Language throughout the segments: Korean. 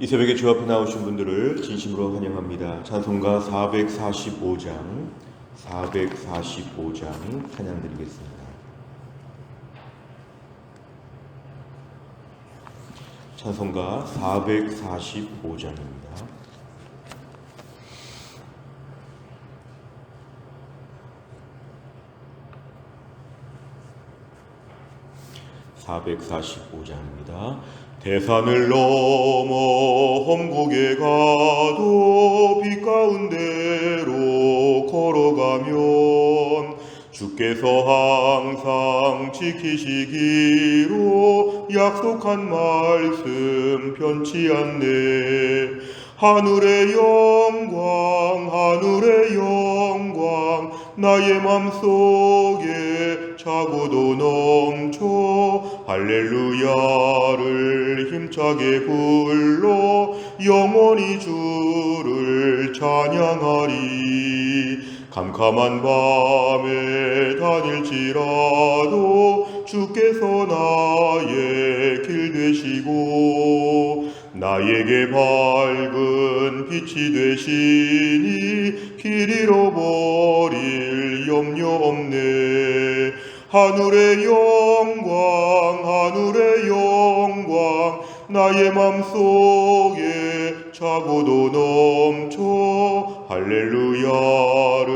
이 새벽에 주 앞에 나오신 분들을 진심으로 환영합니다. 찬송가 445장 찬양 드리겠습니다. 찬송가 445장입니다. 대산을 넘어 험곡에 가도 빛 가운데로 걸어가면 주께서 항상 지키시기로 약속한 말씀 변치 않네. 하늘의 영광 나의 맘속에 차고도 넘쳐 할렐루야를 힘차게 불러 영원히 주를 찬양하리. 캄캄한 밤에 다닐지라도 주께서 나의 길 되시고 나에게 밝은 빛이 되시니 길 잃어버릴 염려 없네. 하늘의 영광 나의 맘속에 차고도 넘쳐 할렐루야를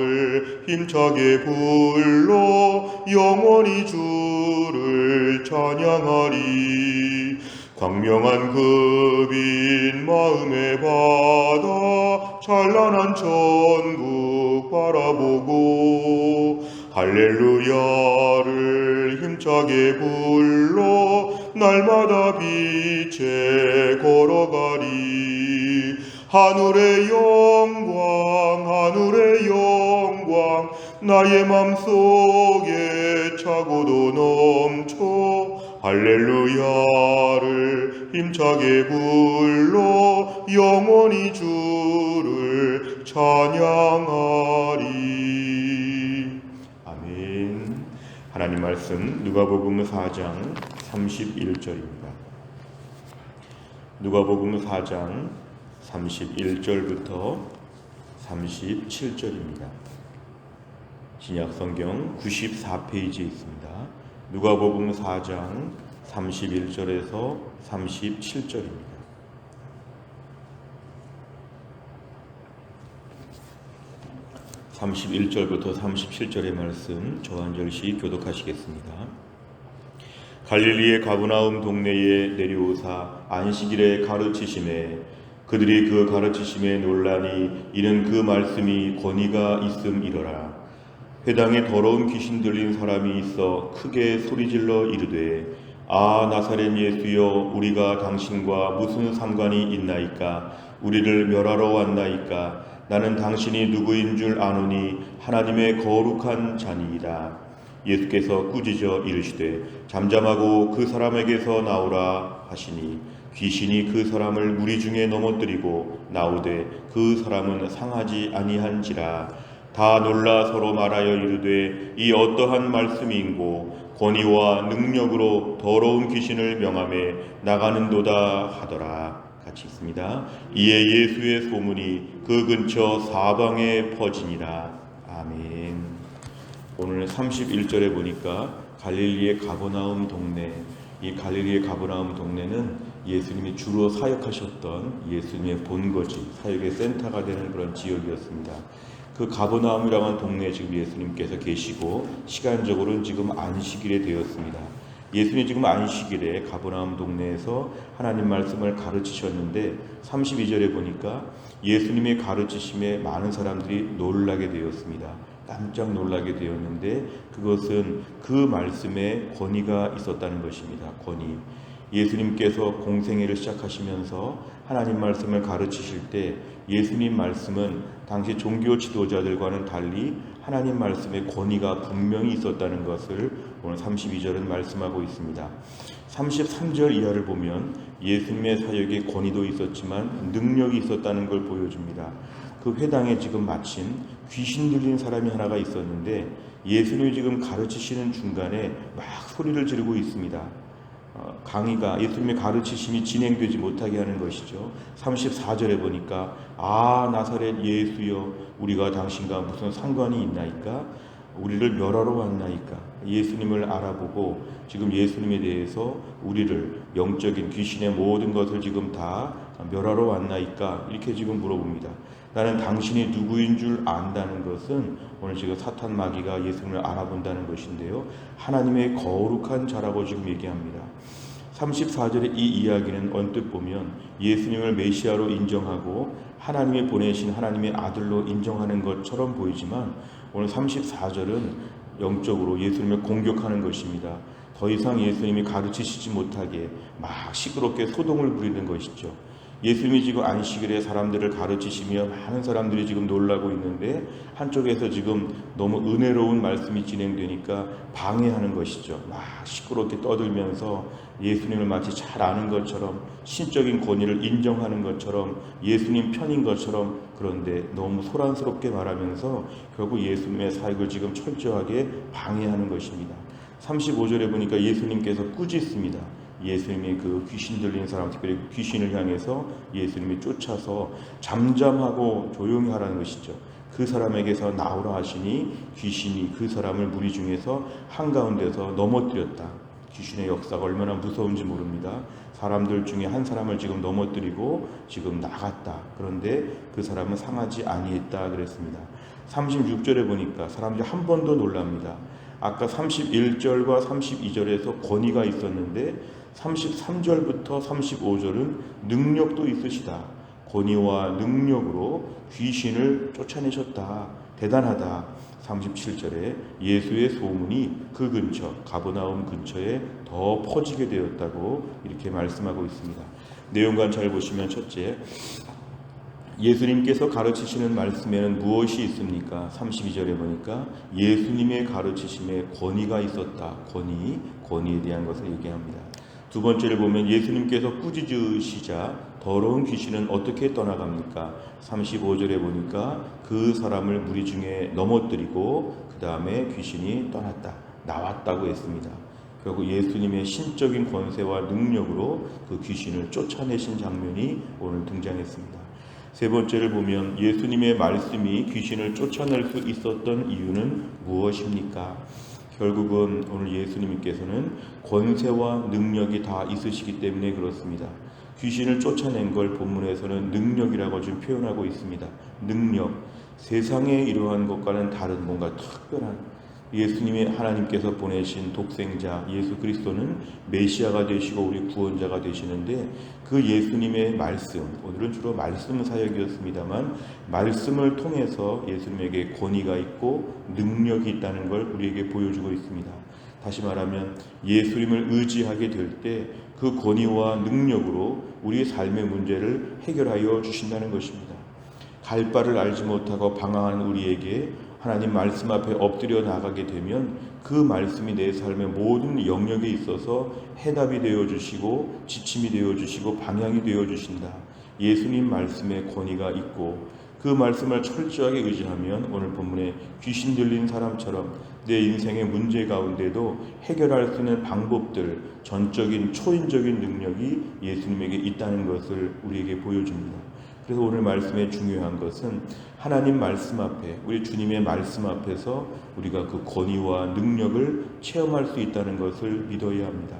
힘차게 불러 영원히 주를 찬양하리. 광명한 그 빛 마음의 바다 찬란한 천국 바라보고 할렐루야를 힘차게 불러 날마다 빛에 걸어가리. 하늘의 영광 나의 맘속에 차고도 넘쳐 할렐루야를 힘차게 불러 영원히 주를 찬양하리. 아멘. 하나님 말씀 누가복음 4장 31절입니다. 누가복음 4장 31절부터 37절입니다. 신약성경 94페이지에 있습니다. 누가복음 4장 31절에서 37절입니다. (31절부터) (37절의) 말씀 저 한 절씩 교독하시겠습니다. 갈릴리의 가브나움 동네에 내려오사 안식일에 가르치심에 그들이 그 가르치심에 놀라니 이는 그 말씀이 권위가 있음이로라. 회당에 더러운 귀신 들린 사람이 있어 크게 소리질러 이르되 아 나사렛 예수여 우리가 당신과 무슨 상관이 있나이까. 우리를 멸하러 왔나이까. 나는 당신이 누구인 줄 아노니 하나님의 거룩한 자니이다. 예수께서 꾸짖어 이르시되 잠잠하고 그 사람에게서 나오라 하시니 귀신이 그 사람을 무리 중에 넘어뜨리고 나오되 그 사람은 상하지 아니한지라. 다 놀라 서로 말하여 이르되 이 어떠한 말씀인고 권위와 능력으로 더러운 귀신을 명하며 나가는도다 하더라. 같이 있습니다. 이에 예수의 소문이 그 근처 사방에 퍼지니라. 아멘. 오늘 31절에 보니까 갈릴리의 가버나움 동네, 이 갈릴리의 가버나움 동네는 예수님이 주로 사역하셨던 예수님의 본거지, 사역의 센터가 되는 그런 지역이었습니다. 그 가버나움이라고 하는 동네에 지금 예수님께서 계시고 시간적으로는 지금 안식일에 되었습니다. 예수님이 지금 안식일에 가버나움 동네에서 하나님 말씀을 가르치셨는데 32절에 보니까 예수님의 가르치심에 많은 사람들이 놀라게 되었습니다. 깜짝 놀라게 되었는데 그것은 그 말씀에 권위가 있었다는 것입니다. 권위. 예수님께서 공생애를 시작하시면서 하나님 말씀을 가르치실 때 예수님 말씀은 당시 종교 지도자들과는 달리 하나님 말씀의 권위가 분명히 있었다는 것을 오늘 32절은 말씀하고 있습니다. 33절 이하를 보면 예수님의 사역에 권위도 있었지만 능력이 있었다는 걸 보여줍니다. 그 회당에 지금 마침 귀신 들린 사람이 하나가 있었는데 예수님이 지금 가르치시는 중간에 막 소리를 지르고 있습니다. 강의가 예수님의 가르치심이 진행되지 못하게 하는 것이죠. 34절에 보니까 나사렛 예수여 우리가 당신과 무슨 상관이 있나이까? 우리를 멸하러 왔나이까? 예수님을 알아보고 지금 예수님에 대해서 우리를 영적인 귀신의 모든 것을 지금 다 멸하러 왔나이까? 이렇게 지금 물어봅니다. 나는 당신이 누구인 줄 안다는 것은 오늘 지금 사탄 마귀가 예수님을 알아본다는 것인데요. 하나님의 거룩한 자라고 지금 얘기합니다. 34절의 이 이야기는 언뜻 보면 예수님을 메시아로 인정하고 하나님이 보내신 하나님의 아들로 인정하는 것처럼 보이지만 오늘 34절은 영적으로 예수님을 공격하는 것입니다. 더 이상 예수님이 가르치시지 못하게 막 시끄럽게 소동을 부리는 것이죠. 예수님이 지금 안식일에 사람들을 가르치시며 많은 사람들이 지금 놀라고 있는데 한쪽에서 지금 너무 은혜로운 말씀이 진행되니까 방해하는 것이죠. 막 시끄럽게 떠들면서 예수님을 마치 잘 아는 것처럼 신적인 권위를 인정하는 것처럼 예수님 편인 것처럼 그런데 너무 소란스럽게 말하면서 결국 예수님의 사역을 지금 철저하게 방해하는 것입니다. 35절에 보니까 예수님께서 꾸짖습니다. 예수님이 그 귀신 들린 사람, 특별히 귀신을 향해서 예수님이 쫓아서 잠잠하고 조용히 하라는 것이죠. 그 사람에게서 나오라 하시니 귀신이 그 사람을 무리 중에서 한가운데서 넘어뜨렸다. 귀신의 역사가 얼마나 무서운지 모릅니다. 사람들 중에 한 사람을 지금 넘어뜨리고 지금 나갔다. 그런데 그 사람은 상하지 아니했다 그랬습니다. 36절에 보니까 사람들이 한 번 더 놀랍니다. 아까 31절과 32절에서 권위가 있었는데 33절부터 35절은 능력도 있으시다. 권위와 능력으로 귀신을 쫓아내셨다. 대단하다. 37절에 예수의 소문이 그 근처, 가버나움 근처에 더 퍼지게 되었다고 이렇게 말씀하고 있습니다. 내용관 잘 보시면 첫째, 예수님께서 가르치시는 말씀에는 무엇이 있습니까? 32절에 보니까 예수님의 가르치심에 권위가 있었다. 권위에 대한 것을 얘기합니다. 두 번째를 보면 예수님께서 꾸짖으시자 더러운 귀신은 어떻게 떠나갑니까? 35절에 보니까 그 사람을 무리 중에 넘어뜨리고 그 다음에 귀신이 나왔다고 했습니다. 결국 예수님의 신적인 권세와 능력으로 그 귀신을 쫓아내신 장면이 오늘 등장했습니다. 세 번째를 보면 예수님의 말씀이 귀신을 쫓아낼 수 있었던 이유는 무엇입니까? 결국은 오늘 예수님께서는 권세와 능력이 다 있으시기 때문에 그렇습니다. 귀신을 쫓아낸 걸 본문에서는 능력이라고 지금 표현하고 있습니다. 능력, 세상에 이러한 것과는 다른 뭔가 특별한 예수님의 하나님께서 보내신 독생자 예수 그리스도는 메시아가 되시고 우리 구원자가 되시는데 그 예수님의 말씀, 오늘은 주로 말씀 사역이었습니다만 말씀을 통해서 예수님에게 권위가 있고 능력이 있다는 걸 우리에게 보여주고 있습니다. 다시 말하면 예수님을 의지하게 될 때 그 권위와 능력으로 우리의 삶의 문제를 해결하여 주신다는 것입니다. 갈 바를 알지 못하고 방황하는 우리에게 하나님 말씀 앞에 엎드려 나가게 되면 그 말씀이 내 삶의 모든 영역에 있어서 해답이 되어주시고 지침이 되어주시고 방향이 되어주신다. 예수님 말씀에 권위가 있고 그 말씀을 철저하게 의지하면 오늘 본문에 귀신 들린 사람처럼 내 인생의 문제 가운데도 해결할 수 있는 방법들, 전적인 초인적인 능력이 예수님에게 있다는 것을 우리에게 보여줍니다. 그래서 오늘 말씀의 중요한 것은 하나님 말씀 앞에, 우리 주님의 말씀 앞에서 우리가 그 권위와 능력을 체험할 수 있다는 것을 믿어야 합니다.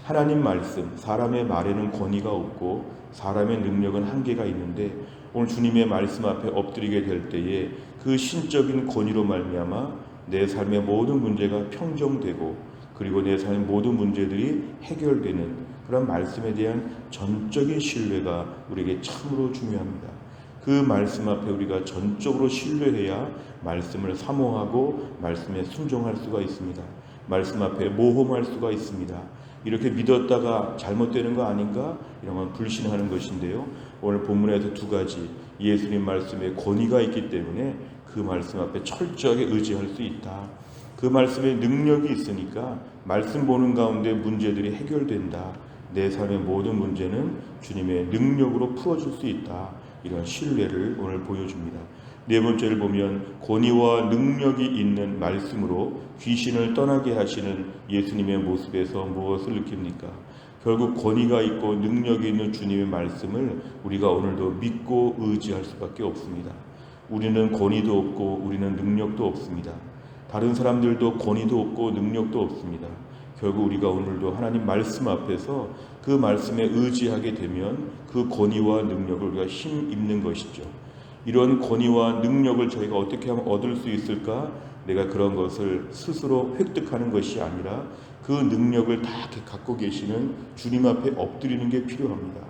하나님 말씀, 사람의 말에는 권위가 없고 사람의 능력은 한계가 있는데 오늘 주님의 말씀 앞에 엎드리게 될 때에 그 신적인 권위로 말미암아 내 삶의 모든 문제가 평정되고 그리고 내 삶의 모든 문제들이 해결되는 그런 말씀에 대한 전적인 신뢰가 우리에게 참으로 중요합니다. 그 말씀 앞에 우리가 전적으로 신뢰해야 말씀을 사모하고 말씀에 순종할 수가 있습니다. 말씀 앞에 모험할 수가 있습니다. 이렇게 믿었다가 잘못되는 거 아닌가? 이런 건 불신하는 것인데요. 오늘 본문에서 두 가지 예수님 말씀에 권위가 있기 때문에 그 말씀 앞에 철저하게 의지할 수 있다. 그 말씀에 능력이 있으니까 말씀 보는 가운데 문제들이 해결된다. 내 삶의 모든 문제는 주님의 능력으로 풀어줄 수 있다. 이런 신뢰를 오늘 보여줍니다. 네 번째를 보면 권위와 능력이 있는 말씀으로 귀신을 떠나게 하시는 예수님의 모습에서 무엇을 느낍니까? 결국 권위가 있고 능력이 있는 주님의 말씀을 우리가 오늘도 믿고 의지할 수밖에 없습니다. 우리는 권위도 없고 우리는 능력도 없습니다. 다른 사람들도 권위도 없고 능력도 없습니다. 결국 우리가 오늘도 하나님 말씀 앞에서 그 말씀에 의지하게 되면 그 권위와 능력을 우리가 힘입는 것이죠. 이런 권위와 능력을 저희가 어떻게 하면 얻을 수 있을까? 내가 그런 것을 스스로 획득하는 것이 아니라 그 능력을 다 갖고 계시는 주님 앞에 엎드리는 게 필요합니다.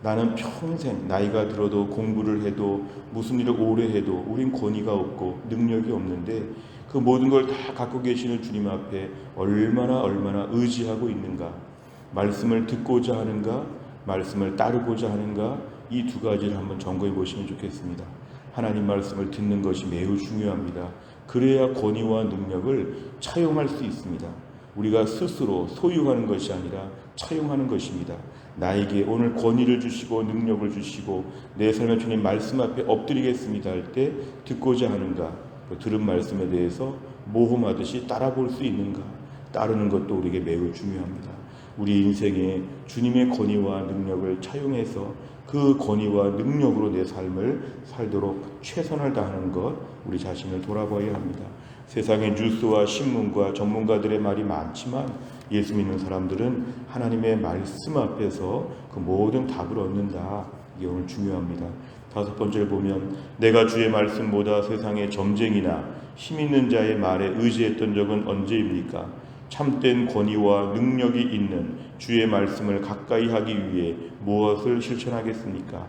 나는 평생 나이가 들어도 공부를 해도 무슨 일을 오래 해도 우린 권위가 없고 능력이 없는데 그 모든 걸 다 갖고 계시는 주님 앞에 얼마나 의지하고 있는가? 말씀을 듣고자 하는가? 말씀을 따르고자 하는가? 이 두 가지를 한번 점검해 보시면 좋겠습니다. 하나님 말씀을 듣는 것이 매우 중요합니다. 그래야 권위와 능력을 차용할 수 있습니다. 우리가 스스로 소유하는 것이 아니라 차용하는 것입니다. 나에게 오늘 권위를 주시고 능력을 주시고 내 삶의 주님 말씀 앞에 엎드리겠습니다 할 때 듣고자 하는가? 들은 말씀에 대해서 모험하듯이 따라볼 수 있는가? 따르는 것도 우리에게 매우 중요합니다. 우리 인생에 주님의 권위와 능력을 차용해서 그 권위와 능력으로 내 삶을 살도록 최선을 다하는 것, 우리 자신을 돌아봐야 합니다. 세상의 뉴스와 신문과 전문가들의 말이 많지만 예수 믿는 사람들은 하나님의 말씀 앞에서 그 모든 답을 얻는다. 이게 오늘 중요합니다. 다섯 번째를 보면 내가 주의 말씀보다 세상의 점쟁이나 힘 있는 자의 말에 의지했던 적은 언제입니까? 참된 권위와 능력이 있는 주의 말씀을 가까이 하기 위해 무엇을 실천하겠습니까?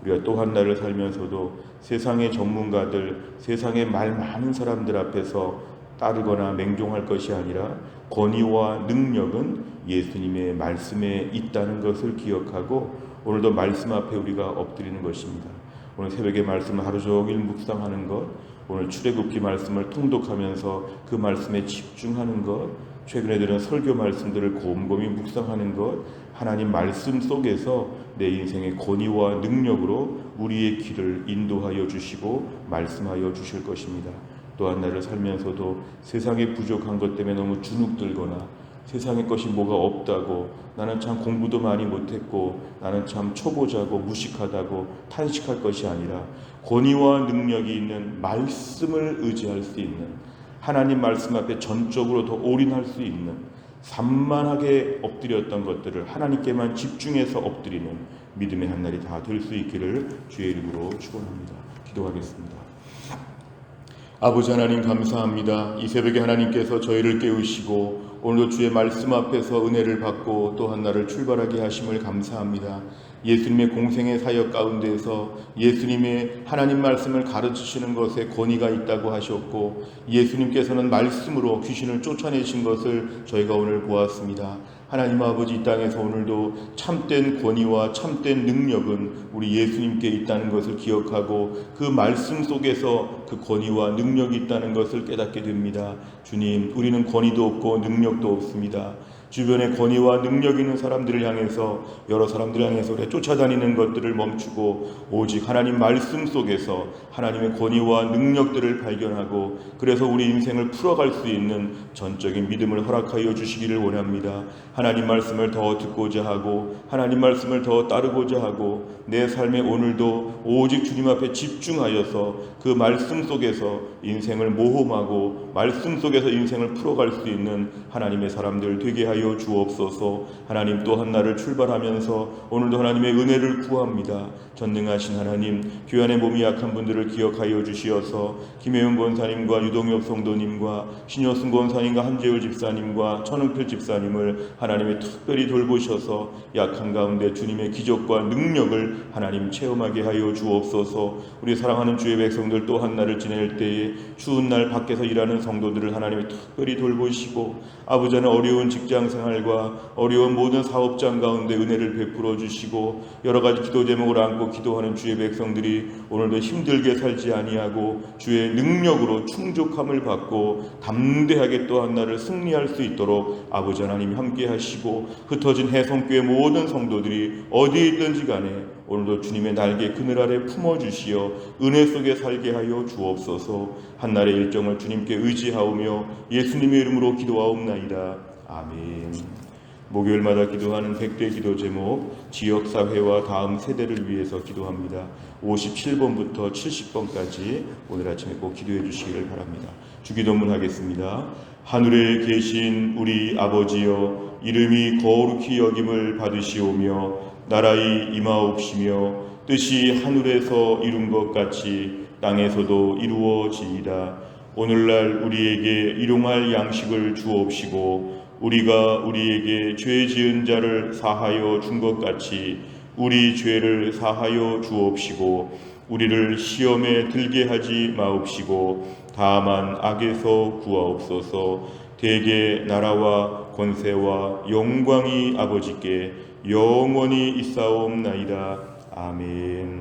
우리가 또 한 날을 살면서도 세상의 전문가들, 세상의 말 많은 사람들 앞에서 따르거나 맹종할 것이 아니라 권위와 능력은 예수님의 말씀에 있다는 것을 기억하고 오늘도 말씀 앞에 우리가 엎드리는 것입니다. 오늘 새벽에 말씀을 하루 종일 묵상하는 것, 오늘 출애굽기 말씀을 통독하면서 그 말씀에 집중하는 것, 최근에 들은 설교 말씀들을 곰곰이 묵상하는 것, 하나님 말씀 속에서 내 인생의 권위와 능력으로 우리의 길을 인도하여 주시고 말씀하여 주실 것입니다. 또 한 날을 살면서도 세상에 부족한 것 때문에 너무 주눅들거나 세상의 것이 뭐가 없다고 나는 참 공부도 많이 못했고 나는 참 초보자고 무식하다고 탄식할 것이 아니라 권위와 능력이 있는 말씀을 의지할 수 있는 하나님 말씀 앞에 전적으로 더 올인할 수 있는 산만하게 엎드렸던 것들을 하나님께만 집중해서 엎드리는 믿음의 한 날이 다 될 수 있기를 주의 이름으로 축원합니다. 기도하겠습니다. 아버지 하나님 감사합니다. 이 새벽에 하나님께서 저희를 깨우시고 오늘도 주의 말씀 앞에서 은혜를 받고 또 한 날을 출발하게 하심을 감사합니다. 예수님의 공생의 사역 가운데서 예수님의 하나님 말씀을 가르치시는 것에 권위가 있다고 하셨고 예수님께서는 말씀으로 귀신을 쫓아내신 것을 저희가 오늘 보았습니다. 하나님 아버지 이 땅에서 오늘도 참된 권위와 참된 능력은 우리 예수님께 있다는 것을 기억하고 그 말씀 속에서 그 권위와 능력이 있다는 것을 깨닫게 됩니다. 주님, 우리는 권위도 없고 능력도 없습니다. 주변에 권위와 능력 있는 사람들을 향해서 여러 사람들을 향해서 우리가 쫓아다니는 것들을 멈추고 오직 하나님 말씀 속에서 하나님의 권위와 능력들을 발견하고 그래서 우리 인생을 풀어갈 수 있는 전적인 믿음을 허락하여 주시기를 원합니다. 하나님 말씀을 더 듣고자 하고 하나님 말씀을 더 따르고자 하고 내 삶에 오늘도 오직 주님 앞에 집중하여서 그 말씀 속에서 인생을 모험하고 말씀 속에서 인생을 풀어갈 수 있는 하나님의 사람들 되게 하여 주옵소서. 하나님 또 한 날을 출발하면서 오늘도 하나님의 은혜를 구합니다. 전능하신 하나님, 교회 안에 몸이 약한 분들을 기억하여 주시어서 김혜윤 권사님과 유동엽 성도님과 신효승 권사님과 한재율 집사님과 천은필 집사님을 하나님이 특별히 돌보셔서 약한 가운데 주님의 기적과 능력을 하나님 체험하게 하여 주옵소서. 우리 사랑하는 주의 백성들 또 한 날을 지낼 때에 추운 날 밖에서 일하는 성도들을 하나님이 특별히 돌보시고 아버지 하나님 어려운 직장 직장생활과 어려운 모든 사업장 가운데 은혜를 베풀어 주시고 여러 가지 기도 제목을 안고 기도하는 주의 백성들이 오늘도 힘들게 살지 아니하고 주의 능력으로 충족함을 받고 담대하게 또 한 날을 승리할 수 있도록 아버지 하나님 함께 하시고 흩어진 해성교회 모든 성도들이 어디에 있든지 간에 오늘도 주님의 날개 그늘 아래 품어주시어 은혜 속에 살게 하여 주옵소서. 한날의 일정을 주님께 의지하오며 예수님의 이름으로 기도하옵나이다. 아멘. 목요일마다 기도하는 100대 기도 제목, 지역사회와 다음 세대를 위해서 기도합니다. 57번부터 70번까지 오늘 아침에 꼭 기도해 주시기를 바랍니다. 주기도문 하겠습니다. 하늘에 계신 우리 아버지여, 이름이 거룩히 여김을 받으시오며 나라의 임하옵시며 뜻이 하늘에서 이룬 것 같이 땅에서도 이루어지이다. 오늘날 우리에게 일용할 양식을 주옵시고 우리가 우리에게 죄 지은 자를 사하여 준 것 같이 우리 죄를 사하여 주옵시고 우리를 시험에 들게 하지 마옵시고 다만 악에서 구하옵소서. 대개 나라와 권세와 영광이 아버지께 영원히 있사옵나이다. 아멘.